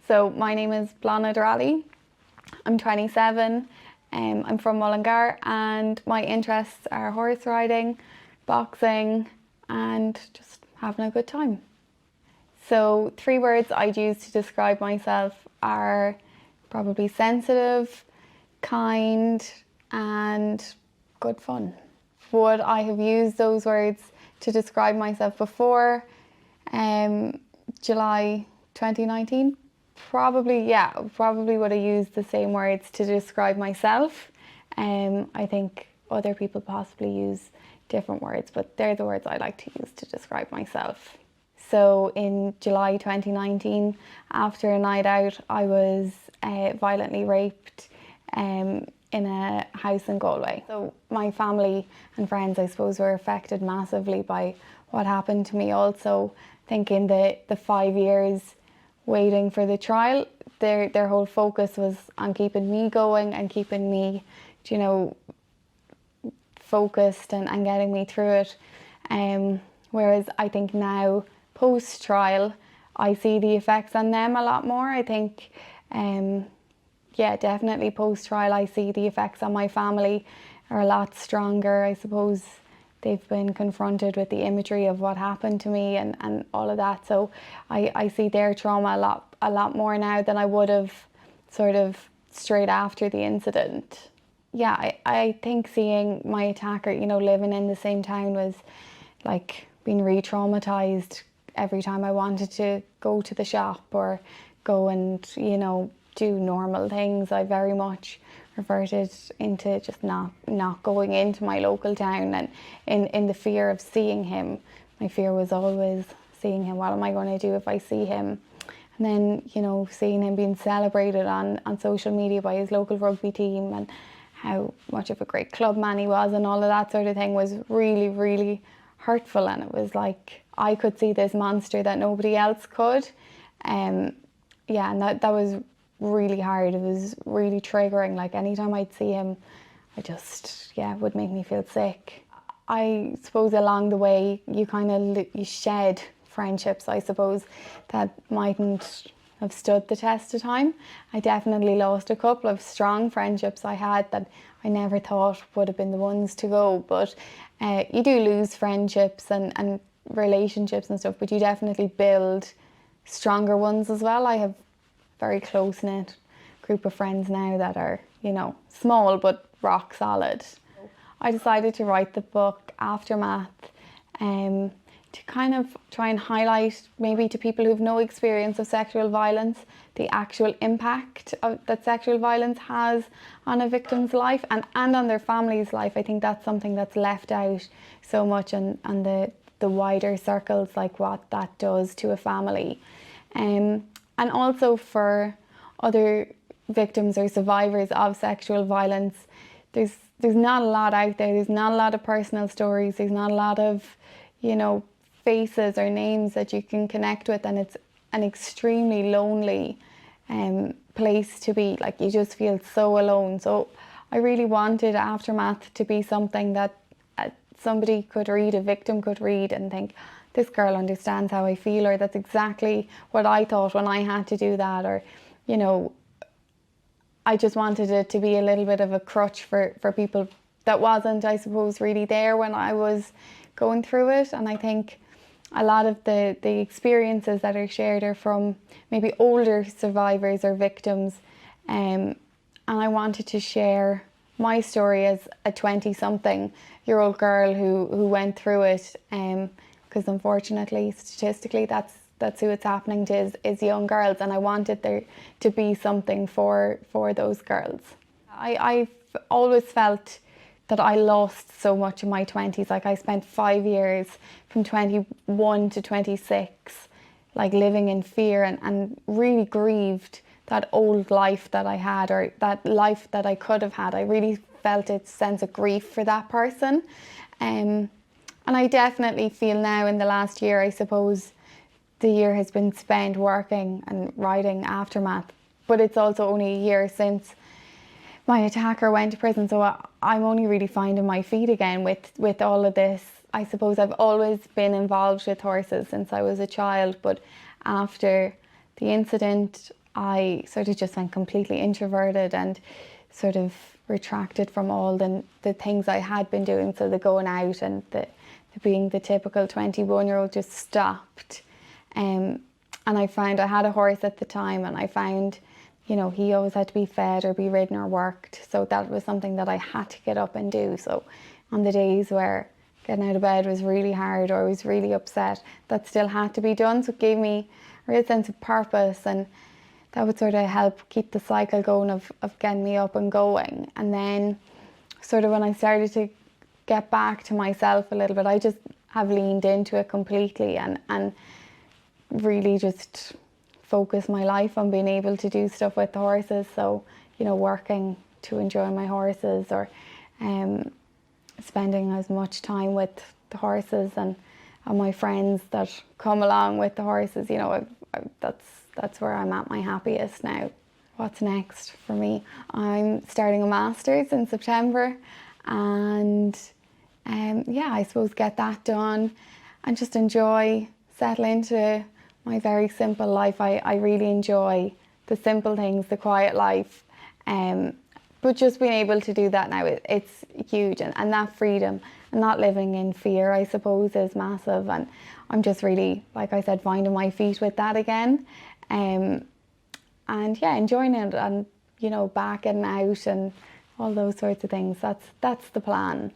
So my name is Bláthnaid Raleigh. I'm 27. I'm from Mullingar and my interests are horse riding, boxing and just having a good time. So 3 words I'd use to describe myself are probably sensitive, kind and good fun. Would I have used those words to describe myself before July 2019? Probably, yeah, probably would have used the same words to describe myself. I think other people possibly use different words, but they're the words I like to use to describe myself. So in July 2019, after a night out, I was violently raped in a house in Galway. So my family and friends, I suppose, were affected massively by what happened to me. Also, I think in the 5 years waiting for the trial, their whole focus was on keeping me going and keeping me, you know, focused and getting me through it. Whereas I think now, post-trial, I see the effects on them a lot more. I think, yeah, definitely post-trial, I see the effects on my family are a lot stronger. I suppose they've been confronted with the imagery of what happened to me and all of that. So I see their trauma a lot more now than I would have sort of straight after the incident. Yeah, I think seeing my attacker, you know, living in the same town was like being re-traumatized every time I wanted to go to the shop or go and, you know, do normal things. I very much reverted into just not going into my local town, and in the fear of seeing him. My fear was always seeing him. What am I going to do if I see him? And then, you know, seeing him being celebrated on social media by his local rugby team and how much of a great clubman he was and all of that sort of thing was really, really hurtful. And it was like I could see this monster that nobody else could. Yeah, and that was really hard. It was really triggering. Like anytime I'd see him, I just, yeah, it would make me feel sick. I suppose along the way you kind of you shed friendships, I suppose, that mightn't have stood the test of time. I definitely lost a couple of strong friendships I had that I never thought would have been the ones to go. But you do lose friendships and relationships and stuff, but you definitely build stronger ones as well. I have very close-knit group of friends now that are, you know, small but rock solid. I decided to write the book Aftermath to kind of try and highlight maybe to people who have no experience of sexual violence the actual impact that sexual violence has on a victim's life and on their family's life. I think that's something that's left out so much and the wider circles, like what that does to a family. And also for other victims or survivors of sexual violence, there's not a lot out there. There's not a lot of personal stories. There's not a lot of, you know, faces or names that you can connect with, and it's an extremely lonely place to be. Like, you just feel so alone. So I really wanted Aftermath to be something that somebody could read, a victim could read and think, this girl understands how I feel, or that's exactly what I thought when I had to do that. Or, you know, I just wanted it to be a little bit of a crutch for people that wasn't, I suppose, really there when I was going through it. And I think a lot of the experiences that are shared are from maybe older survivors or victims. And I wanted to share my story as a 20-something-year-old girl who went through it. Because unfortunately, statistically, that's who it's happening to is young girls, and I wanted there to be something for those girls. I've always felt that I lost so much in my 20s. Like, I spent 5 years from 21 to 26, like living in fear and really grieved that old life that I had, or that life that I could have had. I really felt a sense of grief for that person. And I definitely feel now in the last year, I suppose, the year has been spent working and writing Aftermath, but it's also only a year since my attacker went to prison, so I'm only really finding my feet again with all of this. I suppose I've always been involved with horses since I was a child, but after the incident, I sort of just went completely introverted and sort of retracted from all the things I had been doing. So the going out and the being the typical 21-year-old just stopped. And I found I had a horse at the time, and I found, you know, he always had to be fed or be ridden or worked. So that was something that I had to get up and do. So on the days where getting out of bed was really hard or I was really upset, that still had to be done. So it gave me a real sense of purpose, and that would sort of help keep the cycle going of getting me up and going. And then sort of when I started to get back to myself a little bit, I just have leaned into it completely and really just focus my life on being able to do stuff with the horses. So, you know, working to enjoy my horses, or spending as much time with the horses and my friends that come along with the horses. You know, that's where I'm at my happiest now. What's next for me? I'm starting a master's in September, and yeah, I suppose get that done and just settle into my very simple life. I really enjoy the simple things, the quiet life, but just being able to do that now, it's huge, and that freedom and not living in fear, I suppose, is massive. And I'm just really, like I said, finding my feet with that again, and yeah, enjoying it, and you know, backing out and all those sorts of things. That's the plan.